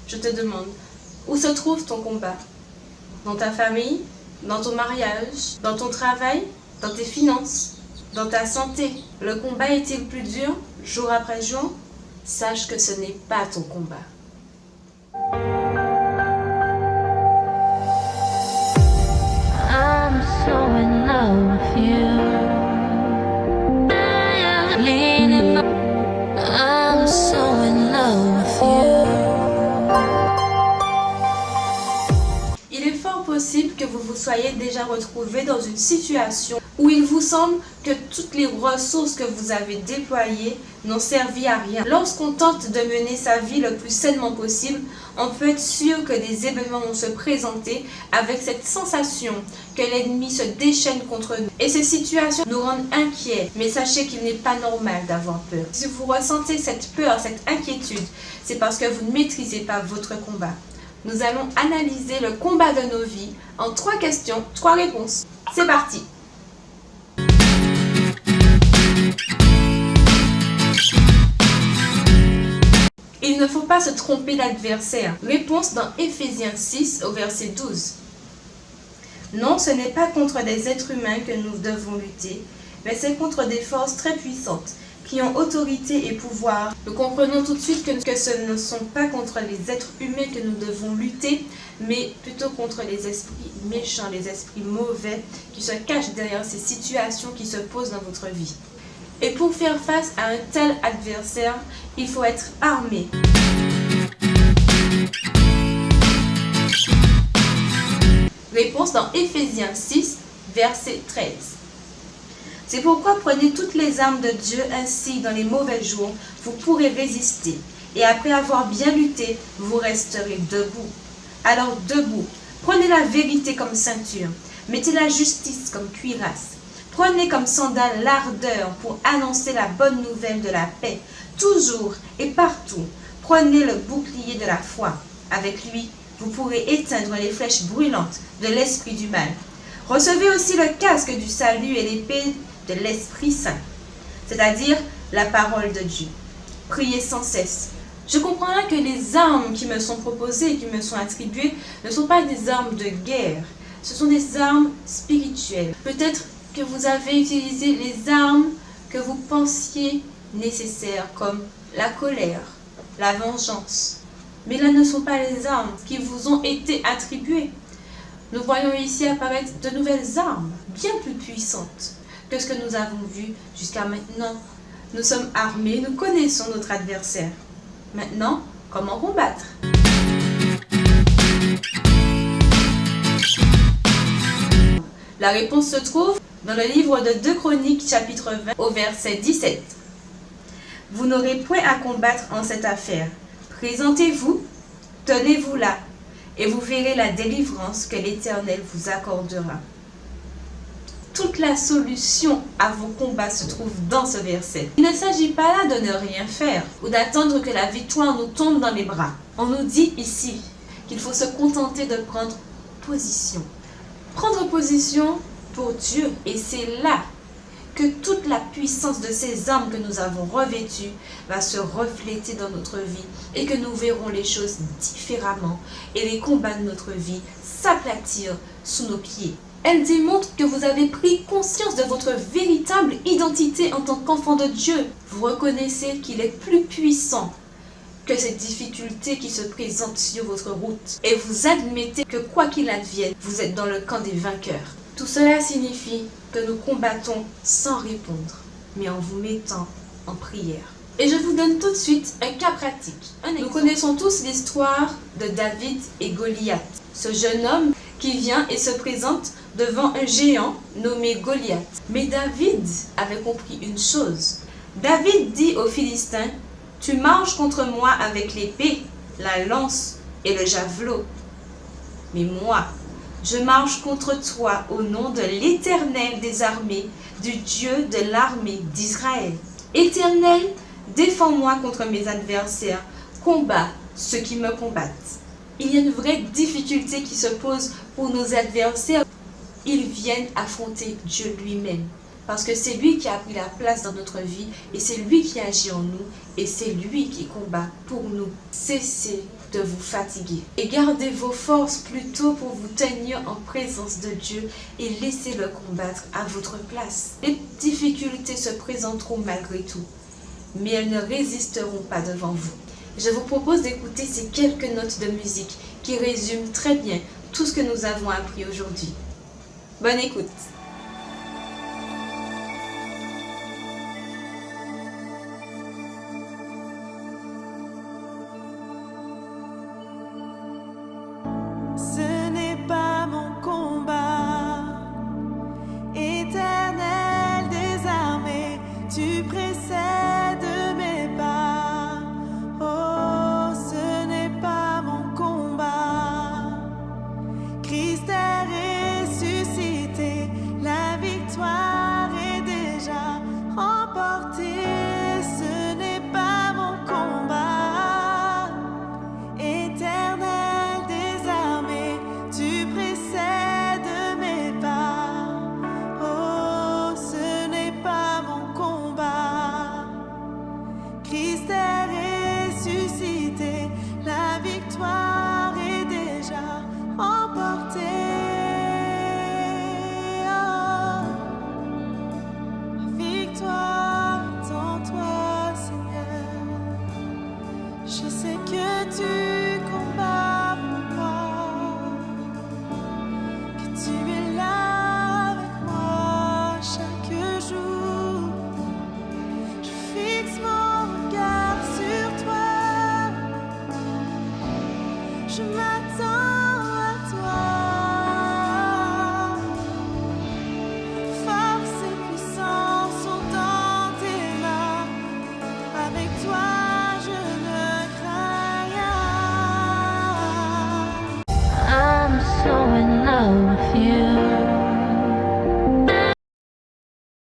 je te demande, où se trouve ton combat? Dans ta famille? Dans ton mariage? Dans ton travail? Dans tes finances? Dans ta santé? Le combat est-il plus dur, jour après jour? Sache que ce n'est pas ton combat. I'm so in love with you. I'm so in love with you. Il est fort possible que vous vous soyez déjà retrouvé dans une situation où il vous semble que toutes les ressources que vous avez déployées n'ont servi à rien. Lorsqu'on tente de mener sa vie le plus sainement possible, on peut être sûr que des événements vont se présenter avec cette sensation que l'ennemi se déchaîne contre nous. Et ces situations nous rendent inquiets, mais sachez qu'il n'est pas normal d'avoir peur. Si vous ressentez cette peur, cette inquiétude, c'est parce que vous ne maîtrisez pas votre combat. Nous allons analyser le combat de nos vies en 3 questions, 3 réponses. C'est parti! Il ne faut pas se tromper d'adversaire. Réponse dans Éphésiens 6 au verset 12. Non, ce n'est pas contre des êtres humains que nous devons lutter, mais c'est contre des forces très puissantes, qui ont autorité et pouvoir. Nous comprenons tout de suite que ce ne sont pas contre les êtres humains que nous devons lutter, mais plutôt contre les esprits méchants, les esprits mauvais qui se cachent derrière ces situations qui se posent dans votre vie. Et pour faire face à un tel adversaire, il faut être armé. Réponse dans Éphésiens 6, verset 13. C'est pourquoi prenez toutes les armes de Dieu, ainsi dans les mauvais jours, vous pourrez résister. Et après avoir bien lutté, vous resterez debout. Alors debout, prenez la vérité comme ceinture, mettez la justice comme cuirasse. Prenez comme sandale l'ardeur pour annoncer la bonne nouvelle de la paix, toujours et partout. Prenez le bouclier de la foi. Avec lui, vous pourrez éteindre les flèches brûlantes de l'esprit du mal. Recevez aussi le casque du salut et l'épée de l'Esprit Saint, c'est-à-dire la parole de Dieu. Priez sans cesse. Je comprends là que les armes qui me sont proposées et qui me sont attribuées ne sont pas des armes de guerre, ce sont des armes spirituelles. Peut-être que vous avez utilisé les armes que vous pensiez nécessaires, comme la colère, la vengeance. Mais là ne sont pas les armes qui vous ont été attribuées. Nous voyons ici apparaître de nouvelles armes, bien plus puissantes que ce que nous avons vu jusqu'à maintenant. Nous sommes armés, nous connaissons notre adversaire. Maintenant, comment combattre? La réponse se trouve dans le livre de 2 Chroniques, chapitre 20, au verset 17. Vous n'aurez point à combattre en cette affaire. Présentez-vous, tenez-vous là, et vous verrez la délivrance que l'Éternel vous accordera. Toute la solution à vos combats se trouve dans ce verset. Il ne s'agit pas là de ne rien faire ou d'attendre que la victoire nous tombe dans les bras. On nous dit ici qu'il faut se contenter de prendre position. Prendre position pour Dieu, et c'est là que toute la puissance de ces armes que nous avons revêtues va se refléter dans notre vie et que nous verrons les choses différemment et les combats de notre vie s'aplatir sous nos pieds. Elle démontre que vous avez pris conscience de votre véritable identité en tant qu'enfant de Dieu. Vous reconnaissez qu'il est plus puissant que ces difficultés qui se présentent sur votre route. Et vous admettez que quoi qu'il advienne, vous êtes dans le camp des vainqueurs. Tout cela signifie que nous combattons sans répondre, mais en vous mettant en prière. Et je vous donne tout de suite un cas pratique. Nous connaissons tous l'histoire de David et Goliath. Ce jeune homme qui vient et se présente devant un géant nommé Goliath. Mais David avait compris une chose. David dit aux Philistins, « Tu marches contre moi avec l'épée, la lance et le javelot. Mais moi, je marche contre toi au nom de l'Éternel des armées, du Dieu de l'armée d'Israël. Éternel, défends-moi contre mes adversaires, combat ceux qui me combattent. » Il y a une vraie difficulté qui se pose pour nos adversaires. Ils viennent affronter Dieu lui-même. Parce que c'est lui qui a pris la place dans notre vie et c'est lui qui agit en nous et c'est lui qui combat pour nous. Cessez de vous fatiguer. Et gardez vos forces plutôt pour vous tenir en présence de Dieu et laissez-le combattre à votre place. Les difficultés se présenteront malgré tout, mais elles ne résisteront pas devant vous. Je vous propose d'écouter ces quelques notes de musique qui résument très bien tout ce que nous avons appris aujourd'hui. Bonne écoute! Ce n'est pas mon combat, Éternel des armées, tu préserves.